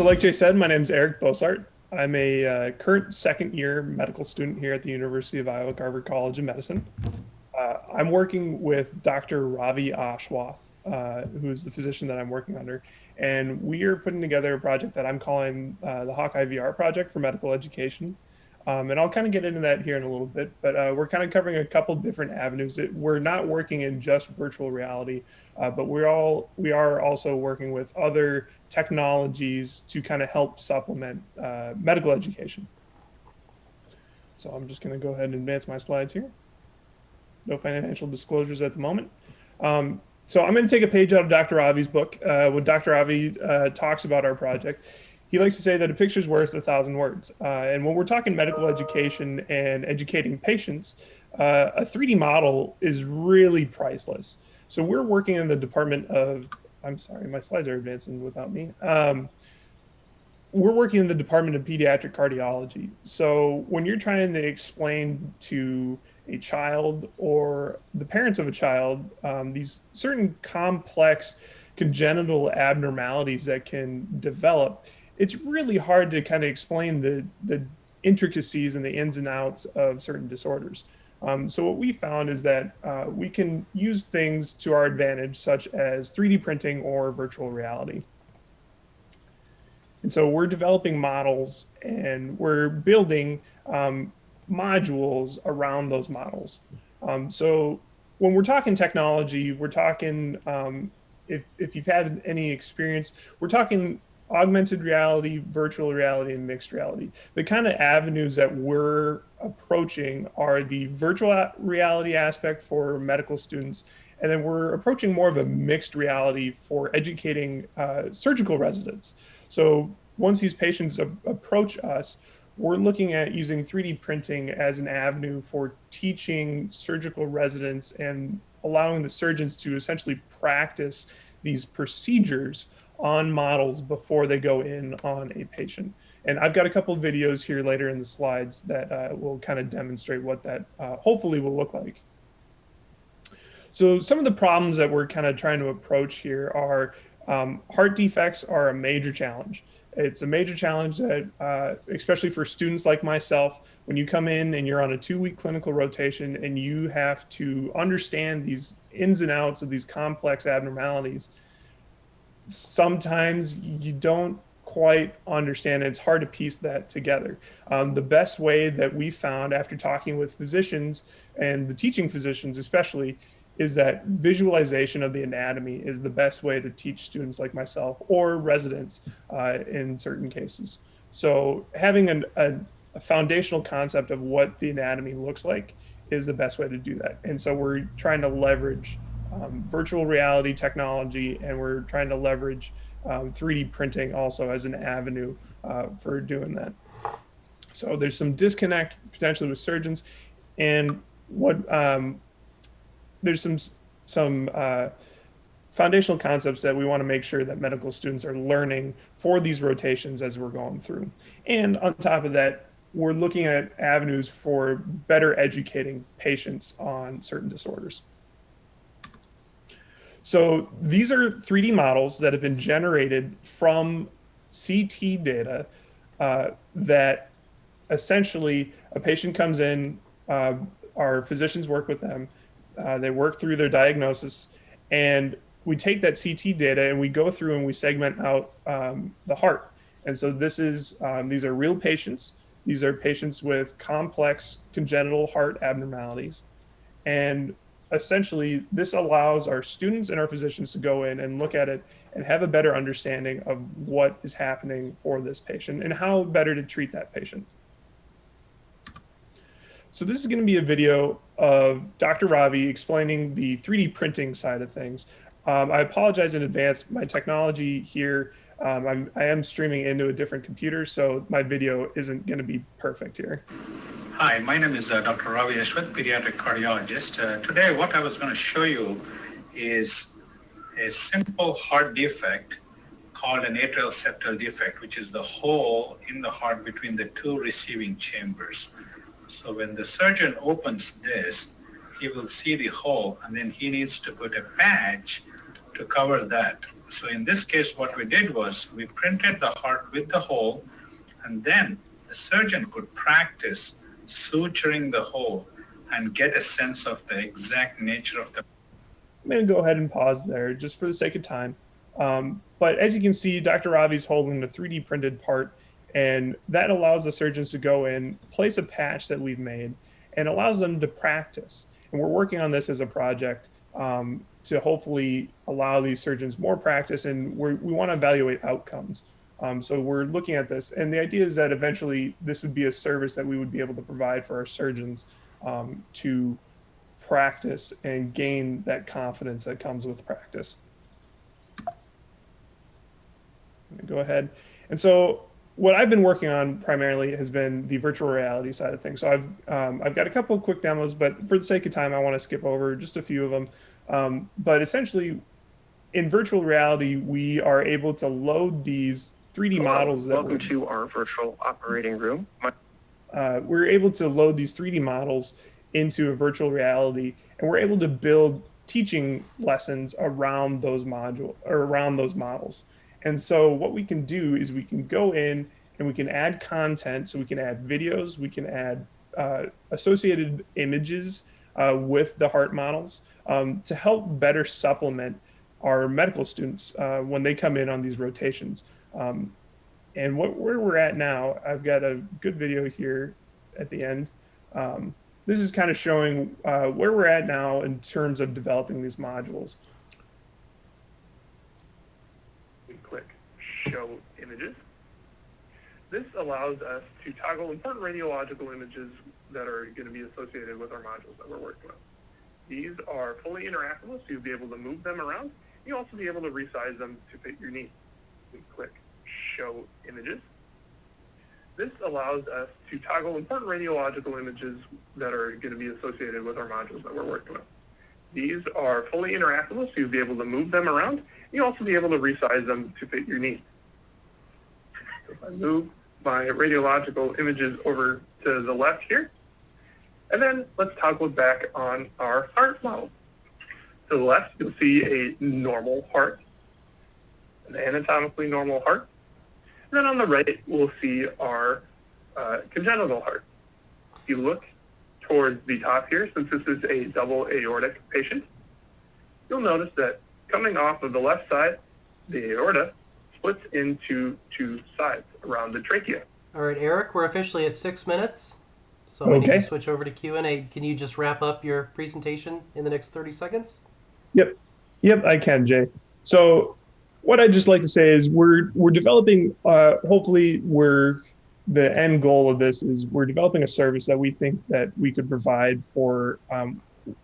So like Jay said, my name is Eric Bossart. I'm a current second year medical student here at the University of Iowa Garver College of Medicine. I'm working with Dr. Ravi Ashwath, who is the physician that I'm working under. And we are putting together a project that I'm calling the Hawkeye VR project for medical education. And I'll kind of get into that here in a little bit, but we're kind of covering a couple different avenues. We're not working in just virtual reality, but we are also working with other technologies to kind of help supplement medical education. So I'm just going to go ahead and advance my slides here. No financial disclosures at the moment. So I'm going to take a page out of Dr. Ravi's book. When Dr. Ravi talks about our project, he likes to say that a picture's worth 1,000 words. And when we're talking medical education and educating patients, a 3D model is really priceless. So we're working in the department of, I'm sorry, my slides are advancing without me. We're working in the Department of Pediatric Cardiology. So when you're trying to explain to a child or the parents of a child these certain complex congenital abnormalities that can develop, it's really hard to kind of explain the intricacies and the ins and outs of certain disorders. So what we found is that we can use things to our advantage, such as 3D printing or virtual reality. And so we're developing models and we're building modules around those models. So when we're talking technology, we're talking, if you've had any experience, we're talking augmented reality, virtual reality, and mixed reality. The kind of avenues that we're approaching are the virtual reality aspect for medical students, and then we're approaching more of a mixed reality for educating surgical residents. So once these patients approach us, we're looking at using 3D printing as an avenue for teaching surgical residents and allowing the surgeons to essentially practice these procedures on models before they go in on a patient. And I've got a couple of videos here later in the slides that will kind of demonstrate what that hopefully will look like. So some of the problems that we're kind of trying to approach here are heart defects are a major challenge. It's a major challenge that, especially for students like myself, when you come in and you're on a 2-week clinical rotation and you have to understand these ins and outs of these complex abnormalities, sometimes you don't quite understand. It's hard to piece that together. The best way that we found after talking with physicians and the teaching physicians especially is that visualization of the anatomy is the best way to teach students like myself or residents in certain cases. So having a foundational concept of what the anatomy looks like is the best way to do that. And so we're trying to leverage virtual reality technology, and we're trying to leverage 3D printing also as an avenue for doing that. So there's some disconnect potentially with surgeons, and what there's some foundational concepts that we want to make sure that medical students are learning for these rotations as we're going through. And on top of that, we're looking at avenues for better educating patients on certain disorders. So these are 3D models that have been generated from CT data that essentially a patient comes in, our physicians work with them, they work through their diagnosis, and we take that CT data and we go through and we segment out the heart. And so this is, these are real patients. These are patients with complex congenital heart abnormalities. And essentially, this allows our students and our physicians to go in and look at it and have a better understanding of what is happening for this patient and how better to treat that patient. So this is going to be a video of Dr. Ravi explaining the 3D printing side of things. I apologize in advance. My technology here, I am streaming into a different computer, so my video isn't going to be perfect here. Hi, my name is Dr. Ravi Ashwath, pediatric cardiologist. Today, what I was going to show you is a simple heart defect called an atrial septal defect, which is the hole in the heart between the two receiving chambers. So when the surgeon opens this, he will see the hole, and then he needs to put a patch to cover that So in this case, what we did was we printed the heart with the hole, and then the surgeon could practice suturing the hole and get a sense of the exact nature of the. I'm going to go ahead and pause there just for the sake of time. But as you can see, Dr. Ravi's holding the 3D printed part, and that allows the surgeons to go in, place a patch that we've made, and allows them to practice. And we're working on this as a project to hopefully allow these surgeons more practice, and we want to evaluate outcomes. So we're looking at this, and the idea is that eventually this would be a service that we would be able to provide for our surgeons to practice and gain that confidence that comes with practice. Go ahead. And so what I've been working on primarily has been the virtual reality side of things. So I've got a couple of quick demos, but for the sake of time, I want to skip over just a few of them. But essentially, in virtual reality, we are able to load these 3D models. Welcome to our virtual operating room. We're able to load these 3D models into a virtual reality, and we're able to build teaching lessons around those models. And so what we can do is we can go in and we can add content. So we can add videos, we can add associated images with the heart models to help better supplement our medical students when they come in on these rotations. And where we're at now, I've got a good video here at the end. This is kind of showing where we're at now in terms of developing these modules. We click Show Images. This allows us to toggle important radiological images that are going to be associated with our modules that we're working with. These are fully interactable, so you'll be able to move them around. You'll also be able to resize them to fit your needs. We click Show Images. This allows us to toggle important radiological images that are going to be associated with our modules that we're working with. These are fully interactable, so you'll be able to move them around. You'll also be able to resize them to fit your needs. So if I move my radiological images over to the left here, and then let's toggle back on our heart model. To the left, you'll see a normal heart, an anatomically normal heart. And then on the right, we'll see our congenital heart. If you look towards the top here, since this is a double aortic patient, you'll notice that coming off of the left side, the aorta splits into two sides around the trachea. All right, Eric, we're officially at 6 minutes. So we need to switch over to Q&A. Can you just wrap up your presentation in the next 30 seconds? Yep, I can, Jay. So what I'd just like to say is we're developing, hopefully the end goal of this is we're developing a service that we think that we could provide for,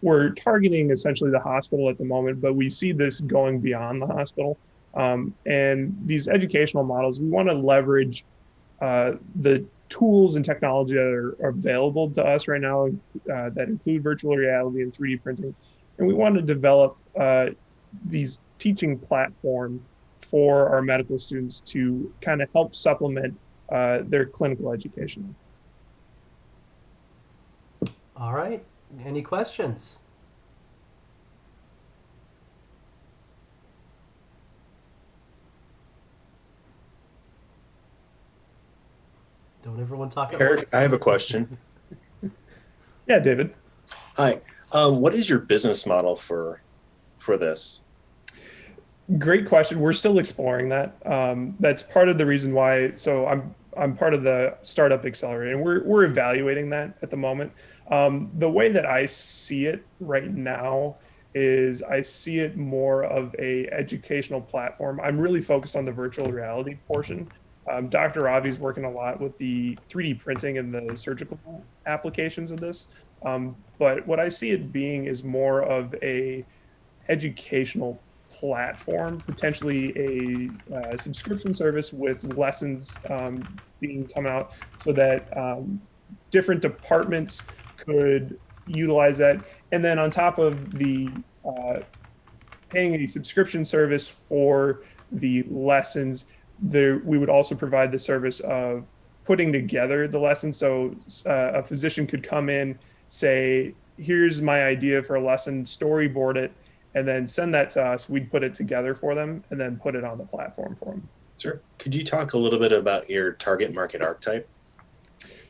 we're targeting essentially the hospital at the moment, but we see this going beyond the hospital. And these educational models, we want to leverage the tools and technology that are available to us right now that include virtual reality and 3D printing. And we want to develop these teaching platform for our medical students to kind of help supplement their clinical education. All right. Any questions? Don't everyone talk at Eric, once. I have a question. Yeah, David. Hi. What is your business model for this? Great question. We're still exploring that. That's part of the reason why. So I'm part of the Startup Accelerator, and we're evaluating that at the moment. The way that I see it right now is I see it more of a educational platform. I'm really focused on the virtual reality portion. Dr. Ravi's working a lot with the 3D printing and the surgical applications of this. But what I see it being is more of a educational platform, potentially a subscription service with lessons being come out so that different departments could utilize that. And then on top of the paying a subscription service for the lessons, we would also provide the service of putting together the lesson. So a physician could come in, say, here's my idea for a lesson, storyboard it, and then send that to us. We'd put it together for them and then put it on the platform for them. Sure. Could you talk a little bit about your target market archetype?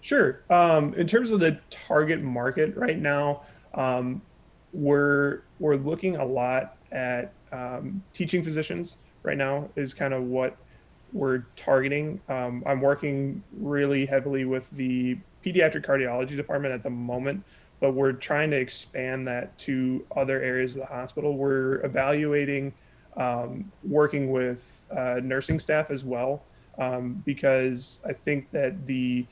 Sure. In terms of the target market right now, we're looking a lot at teaching physicians right now is kind of what we're targeting. I'm working really heavily with the pediatric cardiology department at the moment, but we're trying to expand that to other areas of the hospital. We're evaluating working with nursing staff as well, because I think that the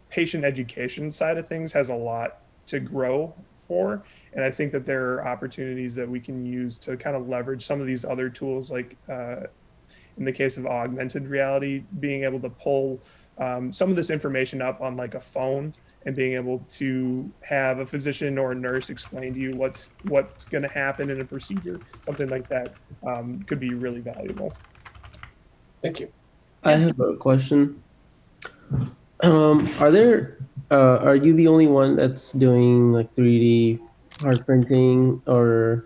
patient education side of things has a lot to grow for. And I think that there are opportunities that we can use to kind of leverage some of these other tools, like in the case of augmented reality, being able to pull some of this information up on like a phone and being able to have a physician or a nurse explain to you what's going to happen in a procedure, something like that could be really valuable. Thank you. I have a question. Are you the only one that's doing like 3D hard printing, or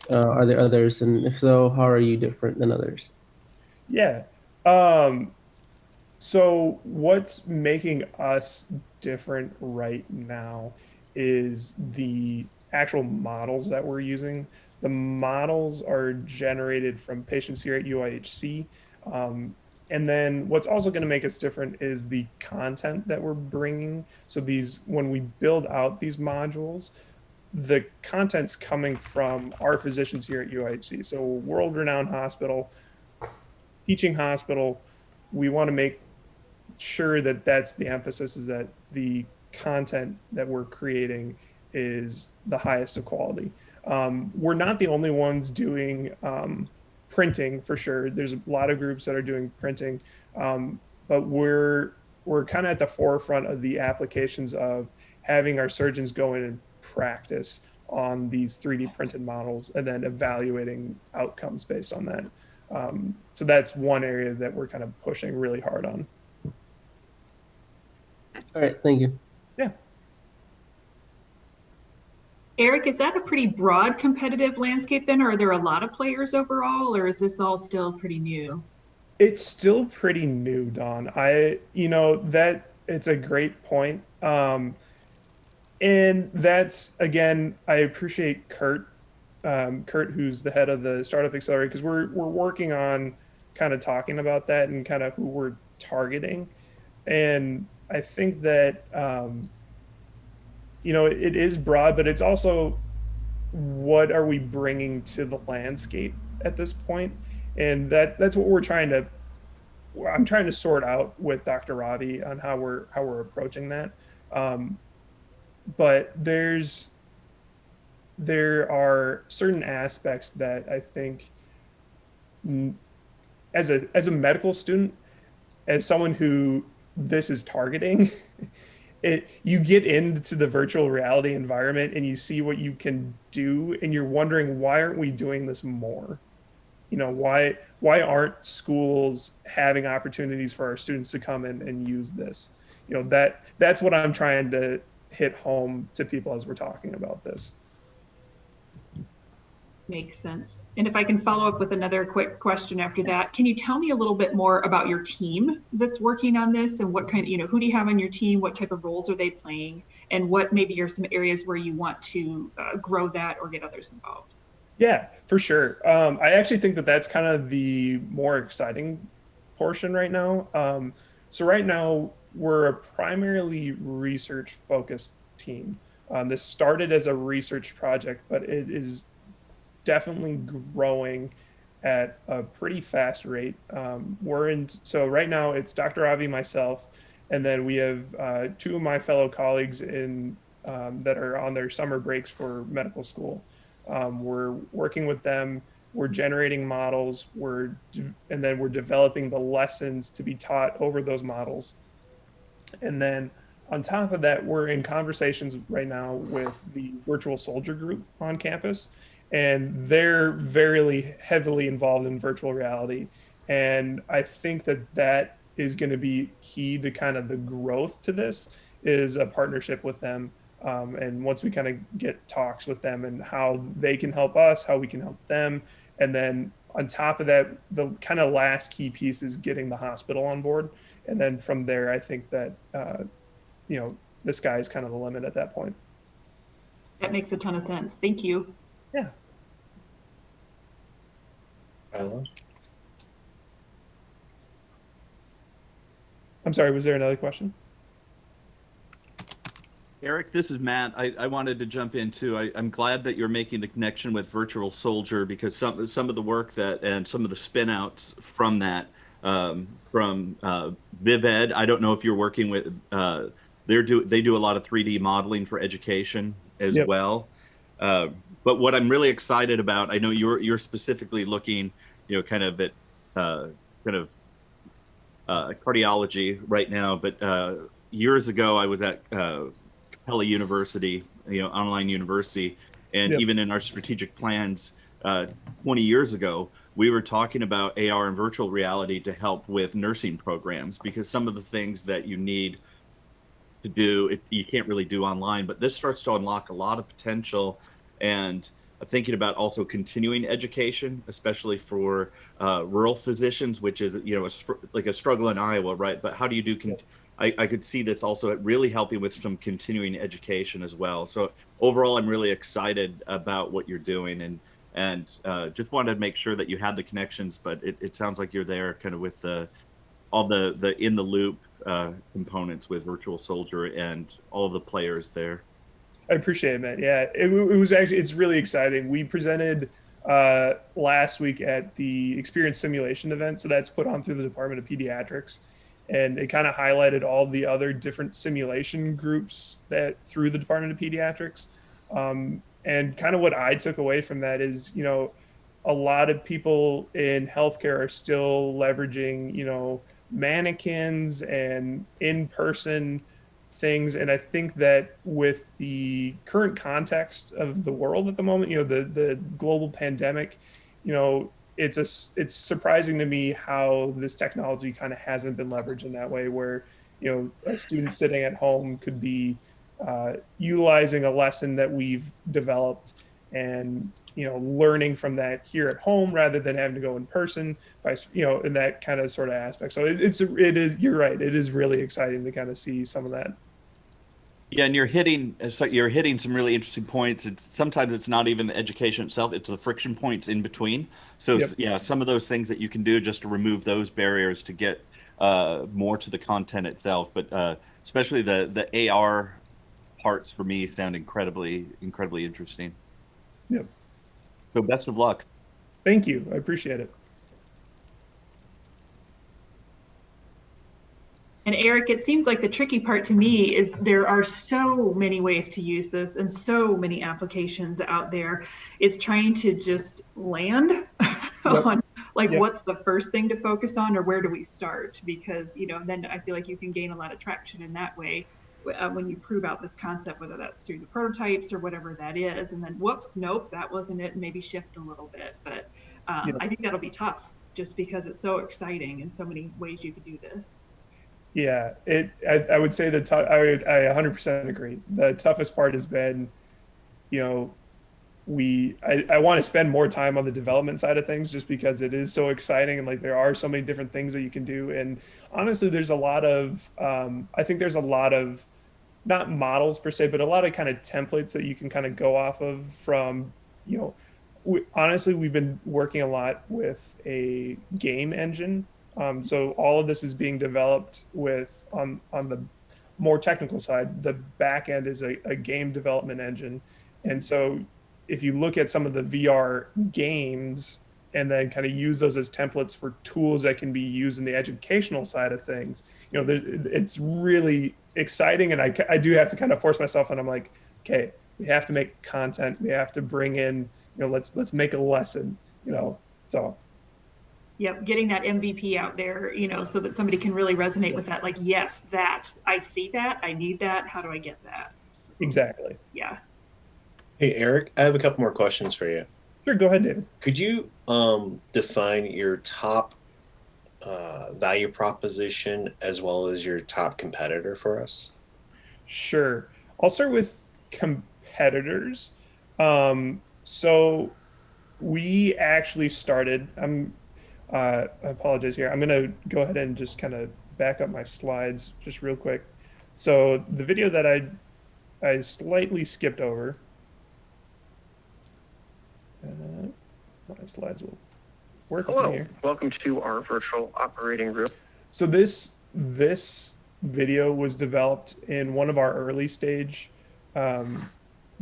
are there others? And if so, how are you different than others? Yeah. So what's making us different right now is the actual models that we're using. The models are generated from patients here at UIHC. And then what's also going to make us different is the content that we're bringing. So when we build out these modules, the content's coming from our physicians here at UIHC. So world-renowned hospital, teaching hospital, we want to make sure that that's the emphasis, is that the content that we're creating is the highest of quality. We're not the only ones doing printing, for sure. There's a lot of groups that are doing printing, but we're kind of at the forefront of the applications of having our surgeons go in and practice on these 3D printed models and then evaluating outcomes based on that. So that's one area that we're kind of pushing really hard on. All right, thank you. Yeah. Eric, is that a pretty broad competitive landscape then? Or are there a lot of players overall, or is this all still pretty new? It's still pretty new, Dawn. That it's a great point. And that's, again, I appreciate Kurt, who's the head of the Startup Accelerator, because we're working on kind of talking about that and kind of who we're targeting. And I think that, it is broad, but it's also what are we bringing to the landscape at this point? And that's what I'm trying to sort out with Dr. Ravi on how we're approaching that. But there are certain aspects that I think, as a medical student, as someone who this is targeting, you get into the virtual reality environment and you see what you can do, and you're wondering, why aren't we doing this more? Why aren't schools having opportunities for our students to come in and use this? That's what I'm trying to hit home to people as we're talking about this. Makes sense. And if I can follow up with another quick question after that, can you tell me a little bit more about your team that's working on this, and what kind of, who do you have on your team? What type of roles are they playing? And what maybe are some areas where you want to grow that or get others involved? Yeah, for sure. I actually think that that's kind of the more exciting portion right now. So right now, we're a primarily research-focused team. This started as a research project, but it is definitely growing at a pretty fast rate. So right now it's Dr. Avi, myself, and then we have two of my fellow colleagues that are on their summer breaks for medical school. We're working with them. We're generating models. And then we're developing the lessons to be taught over those models. And then on top of that, we're in conversations right now with the virtual soldier group on campus, and they're very heavily involved in virtual reality. And I think that is going to be key to kind of the growth to this, is a partnership with them. And once we kind of get talks with them and how they can help us, how we can help them, and then on top of that, the kind of last key piece is getting the hospital on board. And then from there, I think that, the sky is kind of the limit at that point. That makes a ton of sense. Thank you. Yeah. I'm sorry, was there another question? Eric, this is Matt. I wanted to jump in too. I'm glad that you're making the connection with Virtual Soldier, because some of the work that and some of the spin outs from that, from VivEd. I don't know if you're working with. They do a lot of 3D modeling for education as Yep. well. But what I'm really excited about, I know you're specifically looking, kind of at cardiology right now, but years ago I was at Capella University, online university, and Yep. even in our strategic plans 20 years ago, we were talking about AR and virtual reality to help with nursing programs, because some of the things that you need to do, you can't really do online, but this starts to unlock a lot of potential. And thinking about also continuing education, especially for rural physicians, which is, like a struggle in Iowa, right? But how do you do, I could see this also really helping with some continuing education as well. So overall, I'm really excited about what you're doing, and just wanted to make sure that you had the connections, but it sounds like you're there kind of with all the in the loop components with Virtual Soldier and all of the players there. I appreciate it, man. Yeah, it was actually, it's really exciting. We presented last week at the Experience Simulation event. So that's put on through the Department of Pediatrics. And it kind of highlighted all the other different simulation groups that through the Department of Pediatrics. And kind of what I took away from that is, a lot of people in healthcare are still leveraging, mannequins and in-person things. And I think that with the current context of the world at the moment, the global pandemic, it's surprising to me how this technology kind of hasn't been leveraged in that way, where, a student sitting at home could be utilizing a lesson that we've developed and, learning from that here at home rather than having to go in person, in that kind of sort of aspect. So it is, you're right. It is really exciting to kind of see some of that. Yeah, and you're hitting some really interesting points. Sometimes it's not even the education itself; it's the friction points in between. So Yep. yeah, some of those things that you can do just to remove those barriers to get more to the content itself. But especially the AR parts for me sound incredibly interesting. Yep. So best of luck. Thank you. I appreciate it. And Eric, it seems like the tricky part to me is there are so many ways to use this and so many applications out there. It's trying to just land on what's the first thing to focus on, or where do we start? Because, then I feel like you can gain a lot of traction in that way when you prove out this concept, whether that's through the prototypes or whatever that is. And then, whoops, nope, that wasn't it. And maybe shift a little bit. But I think that'll be tough just because it's so exciting and so many ways you could do this. Yeah, I would say I 100% agree. The toughest part has been, I want to spend more time on the development side of things just because it is so exciting, and like there are so many different things that you can do. And honestly, there's a lot of, I think there's a lot of, not models per se, but a lot of kind of templates that you can kind of go off of from, honestly, we've been working a lot with a game engine. So all of this is being developed with on the more technical side. The back end is a game development engine, and so if you look at some of the VR games and then kind of use those as templates for tools that can be used in the educational side of things, it's really exciting. And I do have to kind of force myself, and I'm like, okay, we have to make content. We have to bring in, let's make a lesson, so. Yep, getting that MVP out there, so that somebody can really resonate with that. Like, yes, that, I see that, I need that, how do I get that? So, exactly. Yeah. Hey, Eric, I have a couple more questions for you. Sure, go ahead, David. Could you define your top value proposition as well as your top competitor for us? Sure. I'll start with competitors. So we actually started. I apologize here. I'm gonna go ahead and just kind of back up my slides just real quick. So the video that I slightly skipped over. My slides will work with me Hello, here. welcome to our virtual operating room. So this video was developed in one of our early stage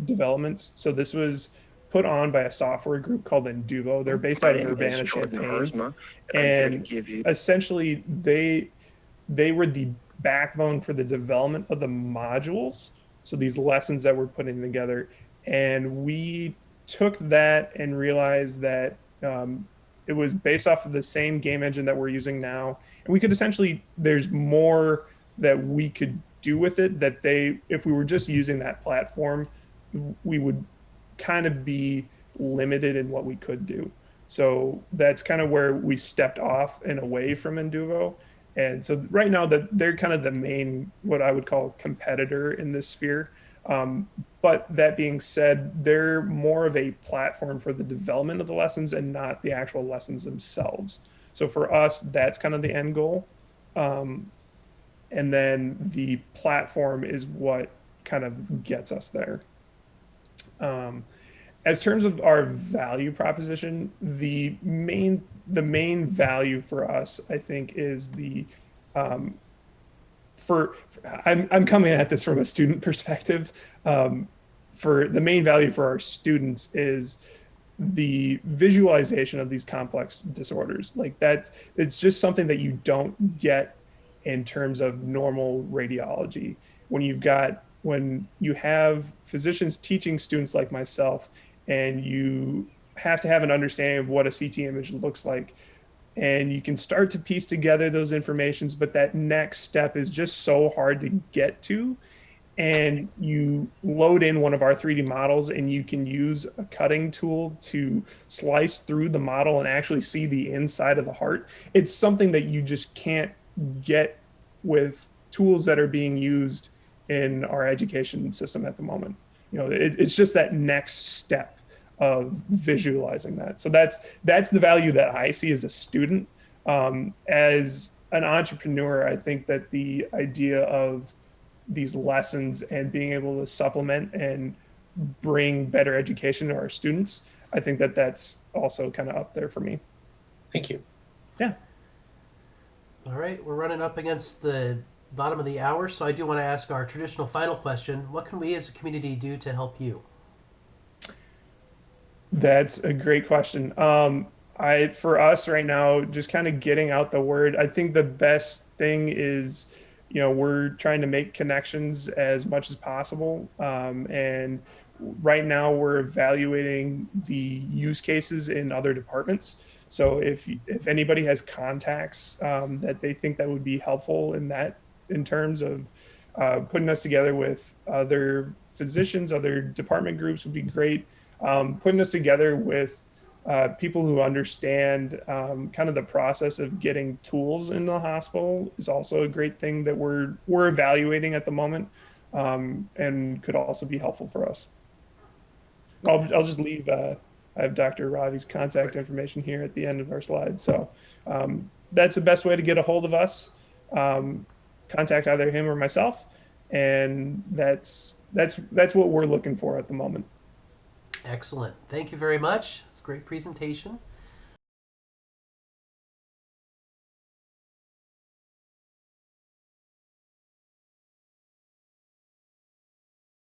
developments. So this was put on by a software group called Induvo. They're based out of My name is Urbana-Champaign, Harzma, and I'm here to and give you essentially they were the backbone for the development of the modules. So these lessons that we're putting together, and we took that and realized that it was based off of the same game engine that we're using now, and we could essentially there's more that we could do with it that if we were just using that platform, we would kind of be limited in what we could do. So that's kind of where we stepped off and away from Induvo. And so right now that they're kind of the main, what I would call competitor in this sphere. But that being said, they're more of a platform for the development of the lessons and not the actual lessons themselves. So for us, that's kind of the end goal. And then the platform is what kind of gets us there. As terms of our value proposition, the main value for us, I think, is I'm coming at this from a student perspective. For the main value for our students is the visualization of these complex disorders. Like that, it's just something that you don't get in terms of normal radiology. When you have physicians teaching students like myself, and you have to have an understanding of what a CT image looks like, and you can start to piece together those informations, but that next step is just so hard to get to. And you load in one of our 3D models, and you can use a cutting tool to slice through the model and actually see the inside of the heart. It's something that you just can't get with tools that are being used in our education system at the moment. It's just that next step of visualizing that. So that's the value that I see as a student. As an entrepreneur, I think that the idea of these lessons and being able to supplement and bring better education to our students, I think that that's also kind of up there for me. Thank you. Yeah. All right, we're running up against the bottom of the hour, so I do want to ask our traditional final question. What can we as a community do to help you? That's a great question. For us right now, just kind of getting out the word, I think the best thing is, we're trying to make connections as much as possible. And right now we're evaluating the use cases in other departments. So if anybody has contacts that they think that would be helpful in terms of putting us together with other physicians, other department groups would be great. Putting us together with people who understand kind of the process of getting tools in the hospital is also a great thing that we're evaluating at the moment, and could also be helpful for us. I'll just leave. I have Dr. Ravi's contact information here at the end of our slides. So that's the best way to get a hold of us. Contact either him or myself, and that's what we're looking for at the moment. Excellent. Thank you very much. It's a great presentation.